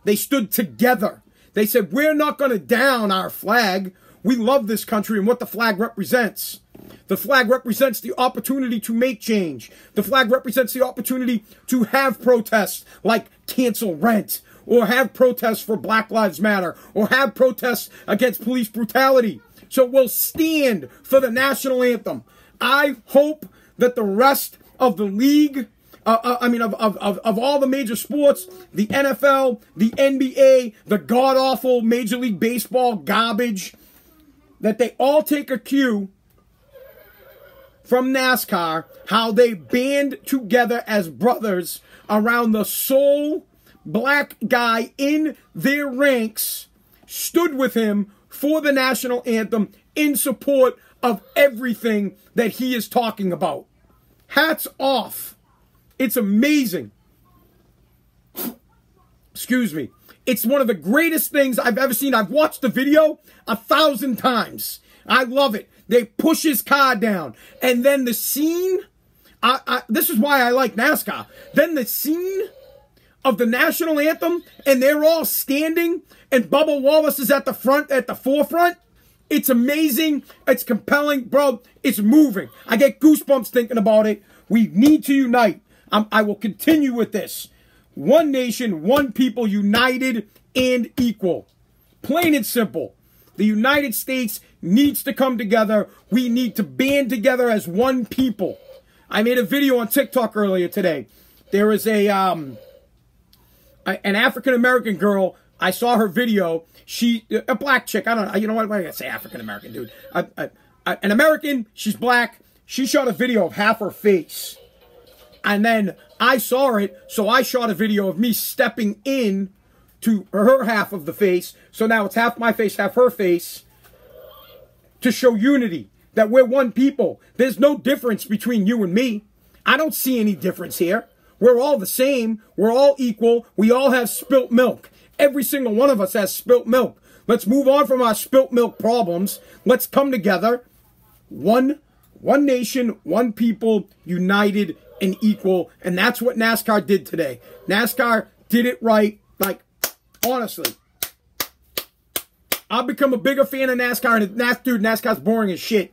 S1: They stood together. They said, we're not going to down our flag. We love this country and what the flag represents. The flag represents the opportunity to make change. The flag represents the opportunity to have protests like cancel rent, or have protests for Black Lives Matter, or have protests against police brutality. So we'll stand for the national anthem. I hope that the rest of the league, of all the major sports, the NFL, the NBA, the god-awful Major League Baseball garbage, that they all take a cue from NASCAR, how they band together as brothers around the sole black guy in their ranks, stood with him for the national anthem in support of everything that he is talking about. Hats off. It's amazing. Excuse me. It's one of the greatest things I've ever seen. I've watched the video 1,000 times. I love it. They push his car down. And then the scene, this is why I like NASCAR. Then the scene of the national anthem, and they're all standing, and Bubba Wallace is at the forefront. It's amazing. It's compelling. Bro, it's moving. I get goosebumps thinking about it. We need to unite. I will continue with this. One nation, one people, united and equal. Plain and simple. The United States needs to come together. We need to band together as one people. I made a video on TikTok earlier today. There is an African-American girl. I saw her video. A black chick. I don't know. You know what? Why did I say African-American, dude? An American. She's black. She shot a video of half her face. And then I saw it, so I shot a video of me stepping in to her half of the face. So now it's half my face, half her face, to show unity, that we're one people. There's no difference between you and me. I don't see any difference here. We're all the same. We're all equal. We all have spilt milk. Every single one of us has spilt milk. Let's move on from our spilt milk problems. Let's come together. One nation, one people, united and equal. And that's what NASCAR did today. NASCAR did it right. Like, honestly. I've become a bigger fan of NASCAR. And NASCAR's boring as shit.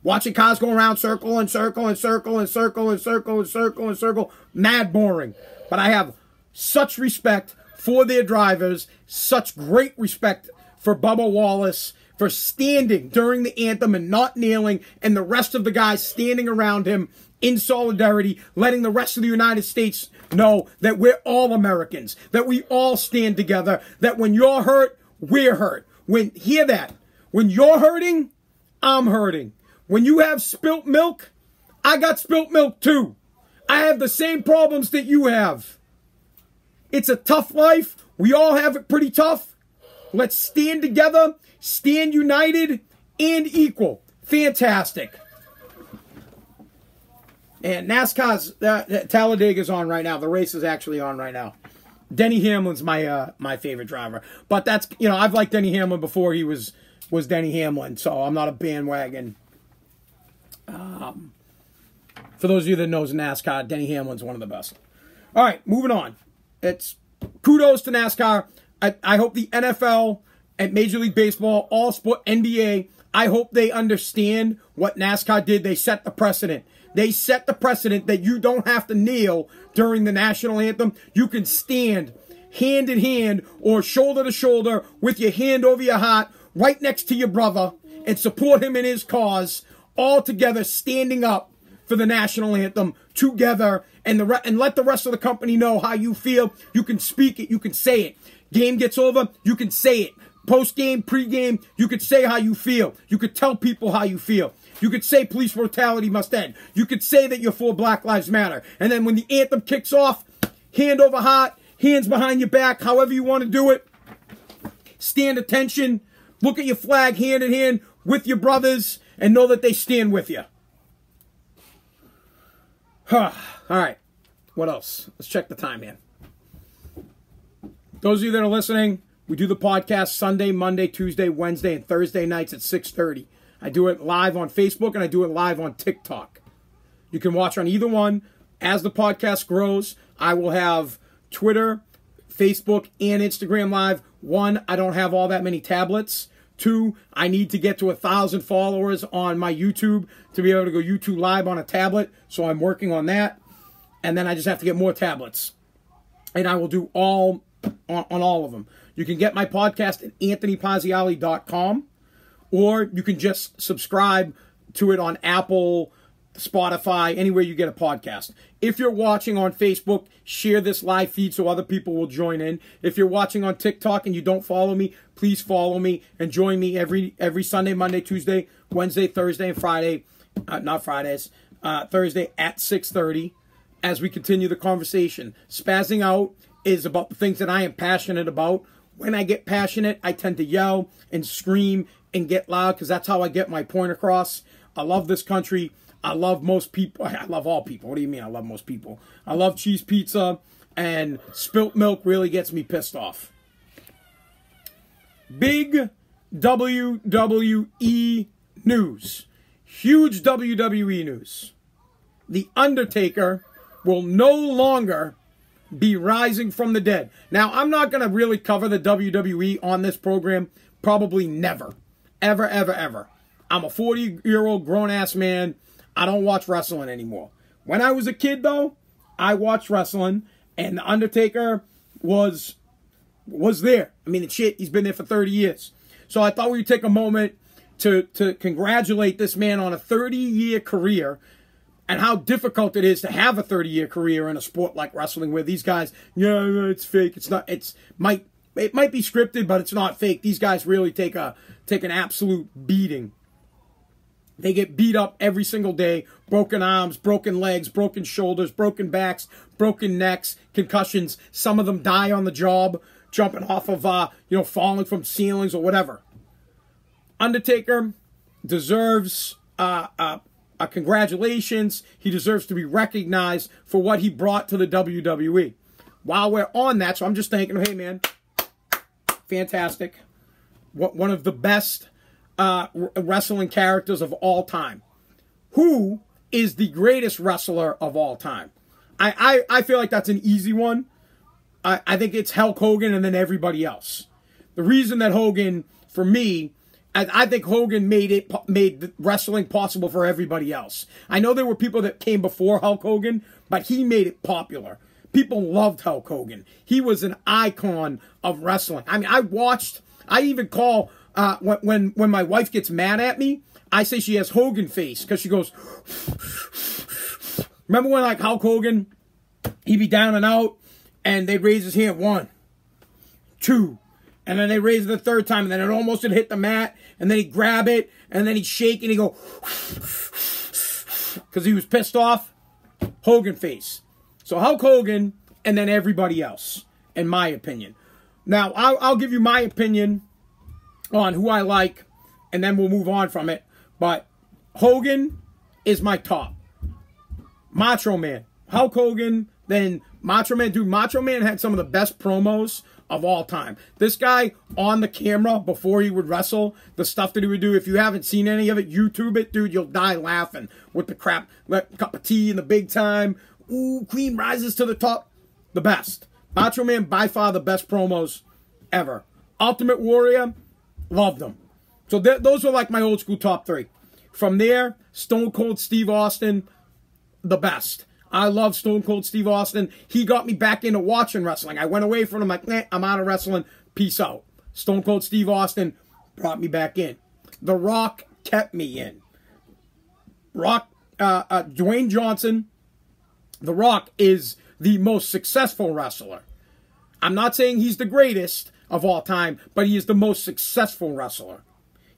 S1: Watching cars go around circle and circle and circle and circle and circle and circle and circle. Mad boring. But I have such respect for their drivers. Such great respect for Bubba Wallace for standing during the anthem and not kneeling, and the rest of the guys standing around him in solidarity, letting the rest of the United States know that we're all Americans, that we all stand together, that when you're hurt, we're hurt. Hear that. When you're hurting, I'm hurting. When you have spilt milk, I got spilt milk too. I have the same problems that you have. It's a tough life. We all have it pretty tough. Let's stand together, stand united and equal. Fantastic. And NASCAR's Talladega's on right now. The race is actually on right now. Denny Hamlin's my favorite driver. But that's, I've liked Denny Hamlin before he was Denny Hamlin, so I'm not a bandwagon. For those of you that knows NASCAR, Denny Hamlin's one of the best. All right, moving on. It's kudos to NASCAR. I hope the NFL and Major League Baseball, all sport, NBA, I hope they understand what NASCAR did. They set the precedent. They set the precedent that you don't have to kneel during the national anthem. You can stand hand in hand or shoulder to shoulder with your hand over your heart right next to your brother and support him in his cause, all together standing up for the national anthem together, and let the rest of the company know how you feel. You can speak it. You can say it. Game gets over. You can say it. Post-game, pre-game, you could say how you feel. You could tell people how you feel. You could say police brutality must end. You could say that you're for Black Lives Matter. And then when the anthem kicks off, hand over heart, hands behind your back, however you want to do it. Stand attention. Look at your flag hand in hand with your brothers and know that they stand with you. All right. What else? Let's check the time here. Those of you that are listening, we do the podcast Sunday, Monday, Tuesday, Wednesday, and Thursday nights at 6:30. I do it live on Facebook and I do it live on TikTok. You can watch on either one. As the podcast grows, I will have Twitter, Facebook, and Instagram live. 1, I don't have all that many tablets. 2, I need to get to 1,000 followers on my YouTube to be able to go YouTube live on a tablet. So I'm working on that. And then I just have to get more tablets. And I will do all on all of them. You can get my podcast at anthonypaziali.com, or you can just subscribe to it on Apple, Spotify, anywhere you get a podcast. If you're watching on Facebook, share this live feed so other people will join in. If you're watching on TikTok and you don't follow me, please follow me and join me every Sunday, Monday, Tuesday, Wednesday, Thursday, and Friday. Not Fridays. Thursday at 6:30 as we continue the conversation. Spazzing Out is about the things that I am passionate about. When I get passionate, I tend to yell and scream and get loud because that's how I get my point across. I love this country. I love most people. I love all people. What do you mean I love most people? I love cheese pizza, and spilt milk really gets me pissed off. Big WWE news. Huge WWE news. The Undertaker will no longer be rising from the dead. Now, I'm not going to really cover the WWE on this program. Probably never. Ever, ever, ever. I'm a 40-year-old grown-ass man. I don't watch wrestling anymore. When I was a kid, though, I watched wrestling, and The Undertaker was there. I mean, shit, he's been there for 30 years. So I thought we would take a moment to congratulate this man on a 30-year career and how difficult it is to have a 30-year career in a sport like wrestling where these guys, it's fake. It's not. It might be scripted, but it's not fake. These guys really take an absolute beating. They get beat up every single day. Broken arms, broken legs, broken shoulders, broken backs, broken necks, concussions. Some of them die on the job, jumping off of, falling from ceilings or whatever. Undertaker deserves congratulations. He deserves to be recognized for what he brought to the WWE. While we're on that, so I'm just thinking, hey, man, fantastic. One of the best wrestling characters of all time. Who is the greatest wrestler of all time? I feel like that's an easy one. I think it's Hulk Hogan and then everybody else. The reason that Hogan, for me, I think Hogan made wrestling possible for everybody else. I know there were people that came before Hulk Hogan, but he made it popular. People loved Hulk Hogan. He was an icon of wrestling. I mean, I watched I even call, when my wife gets mad at me, I say she has Hogan face, because she goes, remember when, like, Hulk Hogan, he'd be down and out, and they'd raise his hand, 1, 2, and then they raise it the third time, and then it almost would hit the mat, and then he'd grab it, and then he'd shake, and he'd go, because he was pissed off. Hogan face. So Hulk Hogan, and then everybody else, in my opinion. Now, I'll give you my opinion on who I like, and then we'll move on from it. But Hogan is my top. Macho Man. Hulk Hogan, then Macho Man. Dude, Macho Man had some of the best promos of all time. This guy on the camera before he would wrestle, the stuff that he would do, if you haven't seen any of it, YouTube it, dude, you'll die laughing with the crap. Cup of tea in the big time. Ooh, Queen rises to the top. The best. Macho Man, by far the best promos ever. Ultimate Warrior, loved them. So those are like my old school top 3. From there, Stone Cold Steve Austin, the best. I love Stone Cold Steve Austin. He got me back into watching wrestling. I went away from him like, I'm out of wrestling. Peace out. Stone Cold Steve Austin brought me back in. The Rock kept me in. Dwayne Johnson, The Rock is the most successful wrestler. I'm not saying he's the greatest of all time, but he is the most successful wrestler.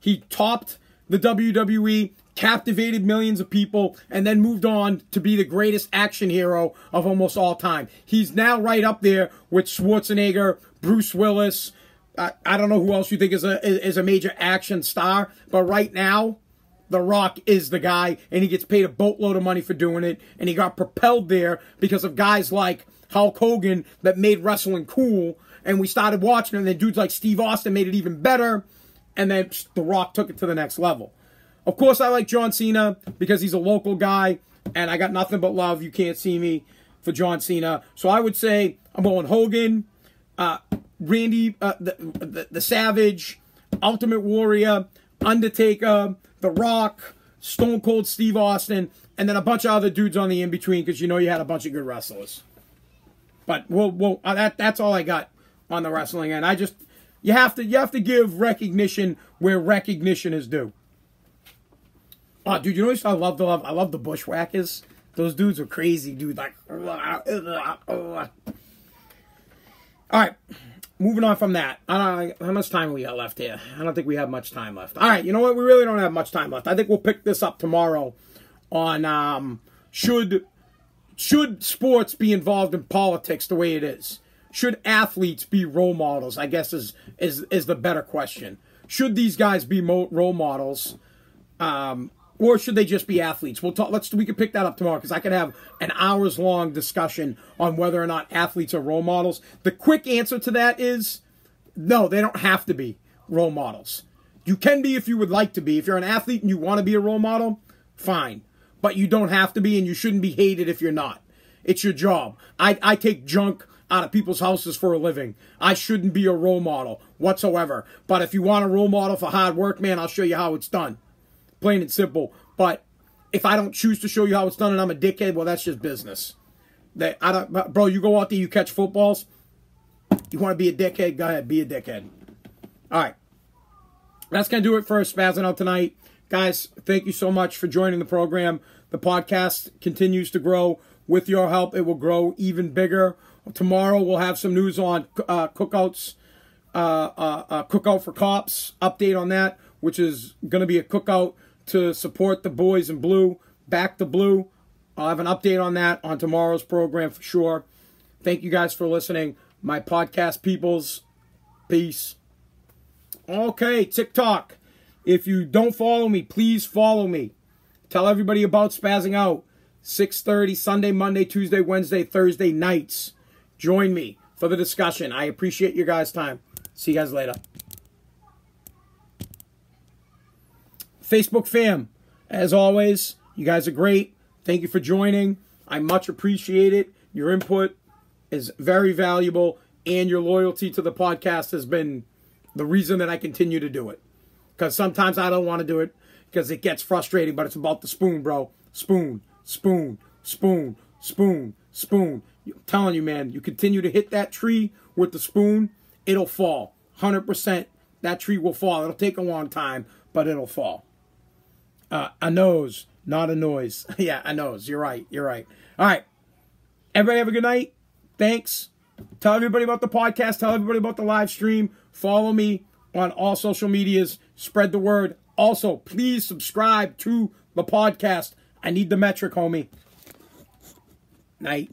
S1: He topped the WWE, captivated millions of people, and then moved on to be the greatest action hero of almost all time. He's now right up there with Schwarzenegger, Bruce Willis. I don't know who else you think is a major action star, but right now, The Rock is the guy, and he gets paid a boatload of money for doing it, and he got propelled there because of guys like Hulk Hogan that made wrestling cool, and we started watching it, and then dudes like Steve Austin made it even better, and then The Rock took it to the next level. Of course, I like John Cena because he's a local guy, and I got nothing but love. You can't see me for John Cena. So I would say I'm going Hogan, Randy, the Savage, Ultimate Warrior, Undertaker, The Rock, Stone Cold Steve Austin, and then a bunch of other dudes on the in-between because you know you had a bunch of good wrestlers. But that's all I got on the wrestling end. You have to give recognition where recognition is due. Oh, dude, you know what I love the Bushwhackers. Those dudes are crazy, dude. Like, all right, moving on from that. How much time we got left here? I don't think we have much time left. All right, you know what? We really don't have much time left. I think we'll pick this up tomorrow on should sports be involved in politics the way it is? Should athletes be role models? I guess is the better question. Should these guys be role models? Or should they just be athletes? We can pick that up tomorrow because I could have an hours-long discussion on whether or not athletes are role models. The quick answer to that is no, they don't have to be role models. You can be if you would like to be. If you're an athlete and you want to be a role model, fine. But you don't have to be, and you shouldn't be hated if you're not. It's your job. I take junk out of people's houses for a living. I shouldn't be a role model whatsoever. But if you want a role model for hard work, man, I'll show you how it's done. Plain and simple. But if I don't choose to show you how it's done and I'm a dickhead, well, that's just business. Bro, you go out there, you catch footballs. You want to be a dickhead? Go ahead, be a dickhead. All right. That's going to do it for Spaz'n Out tonight. Guys, thank you so much for joining the program. The podcast continues to grow. With your help, it will grow even bigger. Tomorrow, we'll have some news on cookouts. Cookout for Cops. Update on that, which is going to be a cookout to support the boys in blue, back to blue. I'll have an update on that on tomorrow's program for sure. Thank you guys for listening. My podcast peoples, peace. Okay, TikTok. If you don't follow me, please follow me. Tell everybody about Spazzing Out. 6:30 Sunday, Monday, Tuesday, Wednesday, Thursday nights. Join me for the discussion. I appreciate your guys' time. See you guys later. Facebook fam, as always, you guys are great. Thank you for joining. I much appreciate it. Your input is very valuable, and your loyalty to the podcast has been the reason that I continue to do it. Because sometimes I don't want to do it because it gets frustrating, but it's about the spoon, bro. Spoon, spoon, spoon, spoon, spoon. I'm telling you, man, you continue to hit that tree with the spoon, it'll fall. 100%. that tree will fall. It'll take a long time, but it'll fall. A nose, not a noise. Yeah, a nose. You're right. You're right. All right. Everybody have a good night. Thanks. Tell everybody about the podcast. Tell everybody about the live stream. Follow me on all social medias. Spread the word. Also, please subscribe to the podcast. I need the metric, homie. Night.